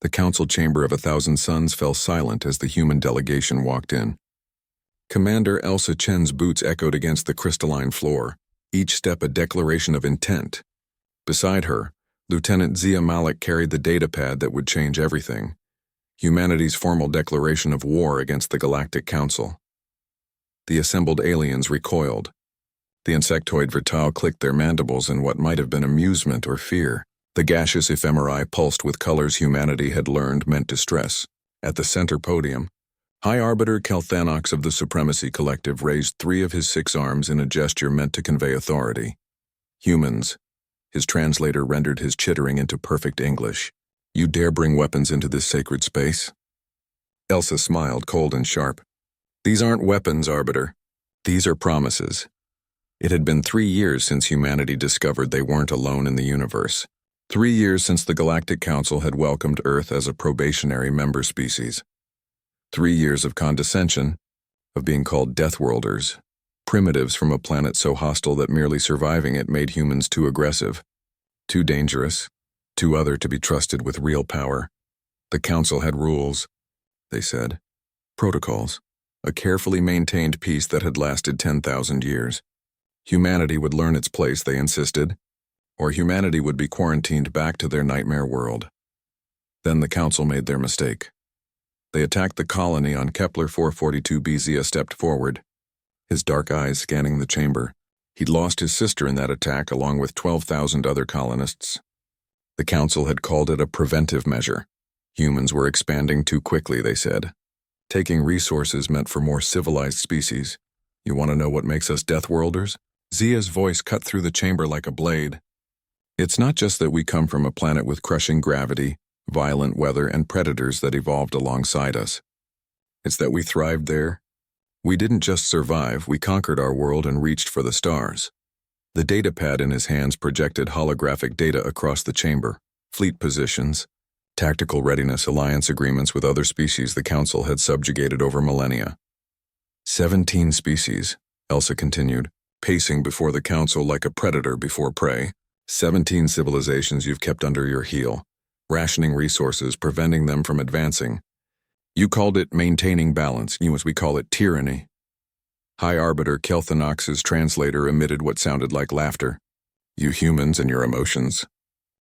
The council chamber of 1,000 suns fell silent as the human delegation walked in. Commander Elsa Chen's boots echoed against the crystalline floor, each step a declaration of intent. Beside her, Lieutenant Zia Malik carried the datapad that would change everything, humanity's formal declaration of war against the Galactic Council. The assembled aliens recoiled. The insectoid Vital clicked their mandibles in what might have been amusement or fear. The gaseous ephemerae pulsed with colors humanity had learned meant distress. At the center podium, High Arbiter Kelthanox of the Supremacy Collective raised 3 of his 6 arms in a gesture meant to convey authority. Humans. His translator rendered his chittering into perfect English. You dare bring weapons into this sacred space? Elsa smiled, cold and sharp. These aren't weapons, Arbiter. These are promises. It had been 3 years since humanity discovered they weren't alone in the universe. 3 years since the Galactic Council had welcomed Earth as a probationary member species. 3 years of condescension, of being called Deathworlders, primitives from a planet so hostile that merely surviving it made humans too aggressive, too dangerous, too other to be trusted with real power. The Council had rules, they said. Protocols. A carefully maintained peace that had lasted 10,000 years. Humanity would learn its place, they insisted, or humanity would be quarantined back to their nightmare world. Then the Council made their mistake. They attacked the colony on Kepler 442b. Zia stepped forward, his dark eyes scanning the chamber. He'd lost his sister in that attack along with 12,000 other colonists. The Council had called it a preventive measure. Humans were expanding too quickly, they said. Taking resources meant for more civilized species. You want to know what makes us Deathworlders? Zia's voice cut through the chamber like a blade. It's not just that we come from a planet with crushing gravity, violent weather, and predators that evolved alongside us. It's that we thrived there. We didn't just survive, we conquered our world and reached for the stars. The datapad in his hands projected holographic data across the chamber, fleet positions, tactical readiness, alliance agreements with other species the Council had subjugated over millennia. 17 species, Elsa continued, pacing before the Council like a predator before prey. 17 civilizations you've kept under your heel, rationing resources, preventing them from advancing. You called it maintaining balance, as we call it tyranny. High Arbiter Kelthanox's translator emitted what sounded like laughter. You humans and your emotions.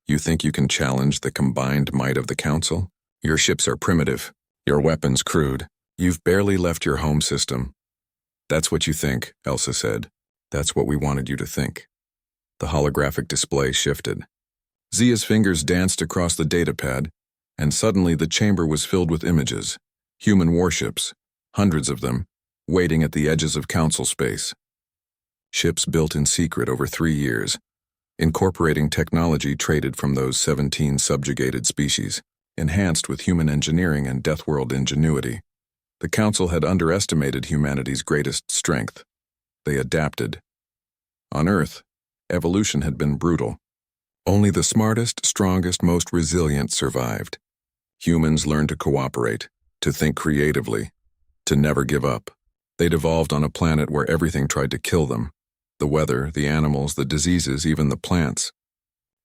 You think you can challenge the combined might of the Council? Your ships are primitive, your weapons crude. You've barely left your home system. That's what you think, Elsa said. That's what we wanted you to think. The holographic display shifted. Zia's fingers danced across the datapad, and suddenly the chamber was filled with images. Human warships, hundreds of them, waiting at the edges of Council space. Ships built in secret over 3 years, incorporating technology traded from those 17 subjugated species, enhanced with human engineering and Deathworld ingenuity. The Council had underestimated humanity's greatest strength. They adapted. On Earth, evolution had been brutal. Only the smartest, strongest, most resilient survived. Humans learned to cooperate, to think creatively, to never give up. They'd evolved on a planet where everything tried to kill them. The weather, the animals, the diseases, even the plants.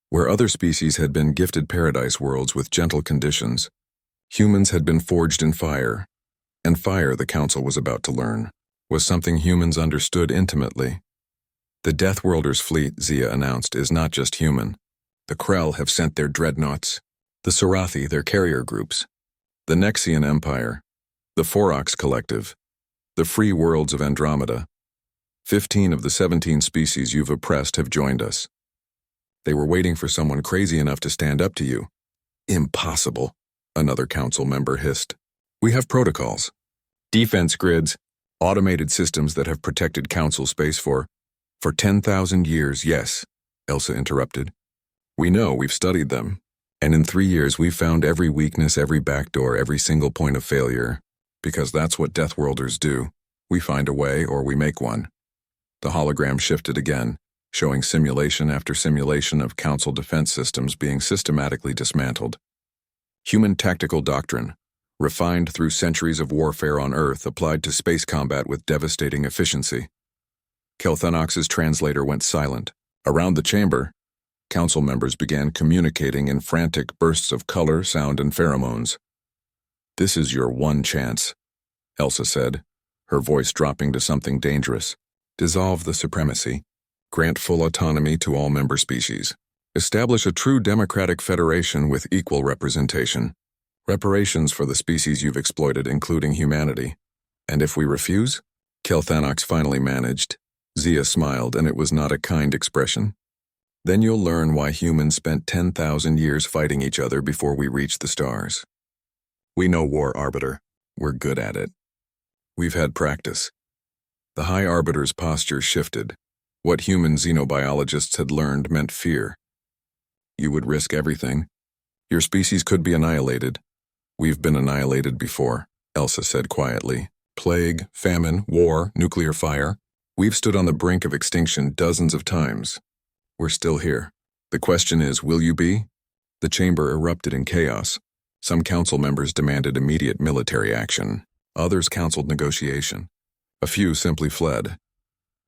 Where other species had been gifted paradise worlds with gentle conditions, humans had been forged in fire. And fire, the Council was about to learn, was something humans understood intimately. The Deathworlders fleet, Zia announced, is not just human. The Krell have sent their dreadnoughts, the Sarathi their carrier groups, the Nexian Empire, the Orcs Collective, the free worlds of Andromeda. 15 of the 17 species you've oppressed have joined us. They were waiting for someone crazy enough to stand up to you. Impossible, another Council member hissed. We have protocols, defense grids, automated systems that have protected Council space for 10,000 years, yes, Elsa interrupted. We know, we've studied them. And in 3 years we've found every weakness, every backdoor, every single point of failure. Because that's what Deathworlders do. We find a way or we make one. The hologram shifted again, showing simulation after simulation of Council defense systems being systematically dismantled. Human tactical doctrine, refined through centuries of warfare on Earth, applied to space combat with devastating efficiency. Kelthanox's translator went silent. Around the chamber, Council members began communicating in frantic bursts of color, sound, and pheromones. "This is your one chance," Elsa said, her voice dropping to something dangerous. "Dissolve the supremacy. Grant full autonomy to all member species. Establish a true democratic federation with equal representation. Reparations for the species you've exploited, including humanity. And if we refuse?" Kelthanox finally managed. Zia smiled, and it was not a kind expression. "Then you'll learn why humans spent 10,000 years fighting each other before we reached the stars. We know war, Arbiter. We're good at it. We've had practice." The High Arbiter's posture shifted. What human xenobiologists had learned meant fear. "You would risk everything. Your species could be annihilated." "We've been annihilated before," Elsa said quietly. "Plague, famine, war, nuclear fire. We've stood on the brink of extinction dozens of times. We're still here. The question is, will you be?" The chamber erupted in chaos. Some council members demanded immediate military action. Others counseled negotiation. A few simply fled.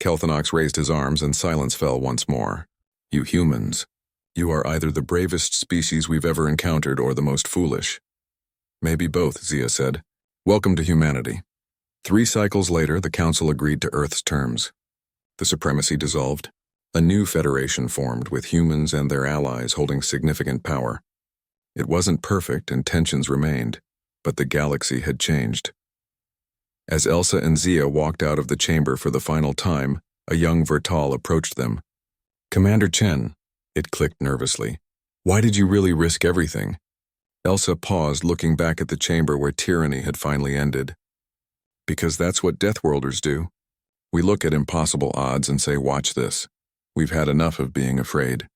Kelthanox raised his arms and silence fell once more. "You humans. You are either the bravest species we've ever encountered or the most foolish." "Maybe both," Zia said. "Welcome to humanity." 3 cycles later, the council agreed to Earth's terms. The supremacy dissolved. A new federation formed with humans and their allies holding significant power. It wasn't perfect and tensions remained, but the galaxy had changed. As Elsa and Zia walked out of the chamber for the final time, a young Vertal approached them. "Commander Chen," it clicked nervously. "Why did you really risk everything?" Elsa paused, looking back at the chamber where tyranny had finally ended. "Because that's what Deathworlders do. We look at impossible odds and say, watch this. We've had enough of being afraid.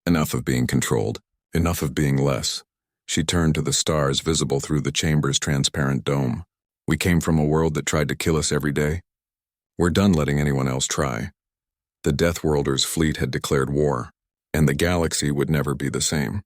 Enough of being controlled. Enough of being less." She turned to the stars visible through the chamber's transparent dome. "We came from a world that tried to kill us every day. We're done letting anyone else try." The Deathworlders' fleet had declared war, and the galaxy would never be the same.